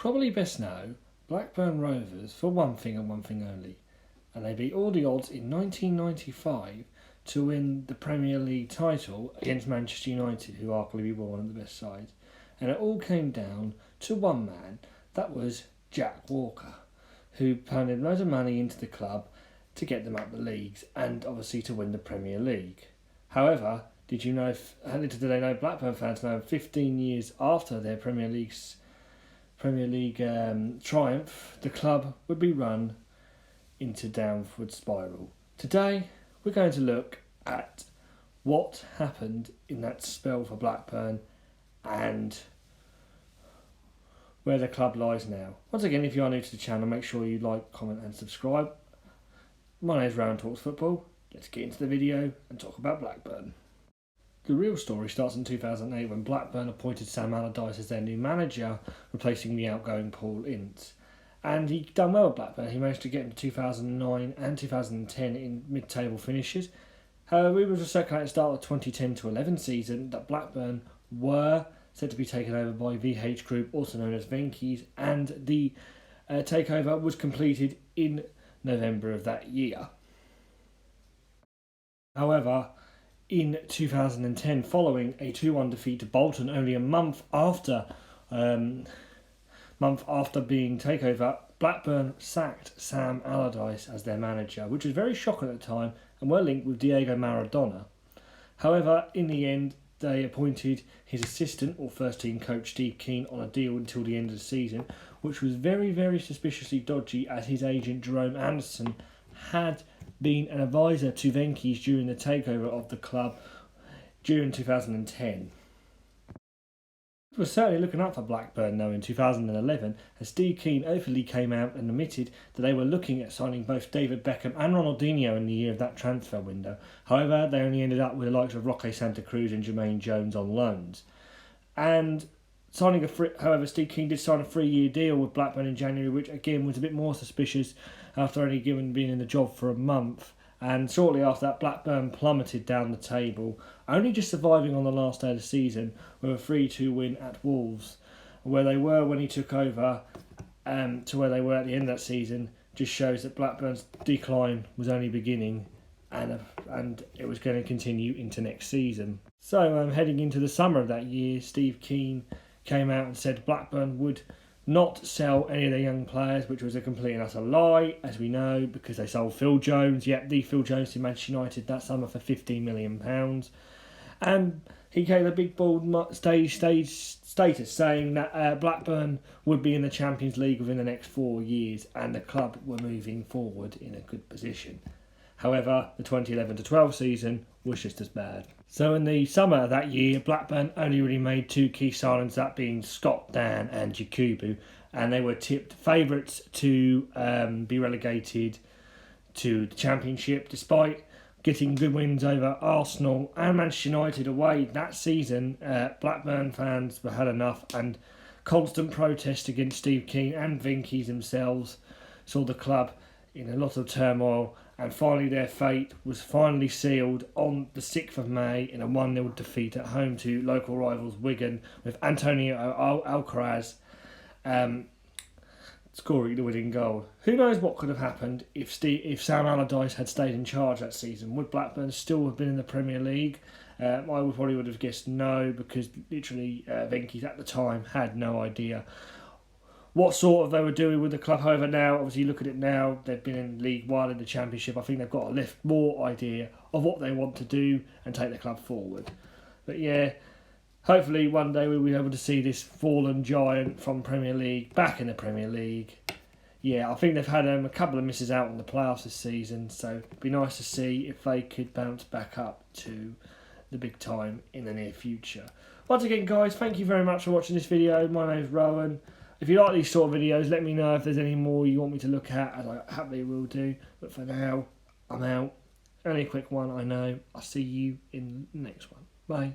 probably best know Blackburn Rovers for one thing and one thing only, and they beat all the odds in 1995 to win the Premier League title against Manchester United, who arguably were one of the best sides. And it all came down to one man, that was Jack Walker, who pounded loads of money into the club to get them up the leagues and obviously to win the Premier League. However, little did they know, Blackburn fans know, 15 years after their Premier League triumph, the club would be run into downward spiral. Today, we're going to look at what happened in that spell for Blackburn and where the club lies now. Once again, if you are new to the channel, make sure you like, comment and subscribe. My name is Rowan Talks Football. Let's get into the video and talk about Blackburn. The real story starts in 2008 when Blackburn appointed Sam Allardyce as their new manager, replacing the outgoing Paul Ince. And he done well at Blackburn. He managed to get into 2009 and 2010 in mid-table finishes. However, it was a circulated at the start of the 2010-11 season that Blackburn were said to be taken over by VH Group, also known as Venky's, and the takeover was completed in November of that year. However, in 2010, following a 2-1 defeat to Bolton only a month after being takeover, Blackburn sacked Sam Allardyce as their manager, which was very shocking at the time and were linked with Diego Maradona. However, in the end, they appointed his assistant or first team coach Steve KEAN on a deal until the end of the season, which was very, very suspiciously dodgy, as his agent Jerome Anderson had been an advisor to Venky's during the takeover of the club during 2010. It was certainly looking up for Blackburn though in 2011, as Steve KEAN openly came out and admitted that they were looking at signing both David Beckham and Ronaldinho in the year of that transfer window. However, they only ended up with the likes of Roque Santa Cruz and Jermaine Jones on loans. And however, Steve KEAN did sign a 3-year deal with Blackburn in January, which again was a bit more suspicious after only being in the job for a month. And shortly after that, Blackburn plummeted down the table, only just surviving on the last day of the season with a 3-2 win at Wolves. Where they were when he took over to where they were at the end of that season just shows that Blackburn's decline was only beginning, and it was going to continue into next season. So heading into the summer of that year, Steve KEAN came out and said Blackburn would not sell any of their young players, which was a complete and utter lie, as we know, because they sold Phil Jones, the Phil Jones to Manchester United that summer for £15 million. And he gave a big bold stage status saying that Blackburn would be in the Champions League within the next 4 years, and the club were moving forward in a good position. However, the 2011-12 season was just as bad. So in the summer of that year, Blackburn only really made 2 key signings, that being Scott Dan and Jakubu, and they were tipped favourites to be relegated to the Championship, despite getting good wins over Arsenal and Manchester United away that season. Blackburn fans were had enough, and constant protest against Steve KEAN and Venky's themselves saw the club in a lot of turmoil, and finally their fate was finally sealed on the 6th of May in a 1-0 defeat at home to local rivals Wigan, with Antonio Alcaraz scoring the winning goal. Who knows what could have happened if Sam Allardyce had stayed in charge that season? Would Blackburn still have been in the Premier League? I probably would have guessed no, because literally Venky's at the time had no idea what sort of they were doing with the club. However, now, obviously, look at it now, they've been in League One, in the Championship. I think they've got a lift more idea of what they want to do and take the club forward. But yeah, hopefully one day we'll be able to see this fallen giant from Premier League back in the Premier League. Yeah, I think they've had a couple of misses out in the playoffs this season, so it'd be nice to see if they could bounce back up to the big time in the near future. Once again, guys, thank you very much for watching this video. My name is Rowan. If you like these sort of videos, let me know if there's any more you want me to look at, as I happily will do. But for now, I'm out. Only a quick one, I know. I'll see you in the next one. Bye.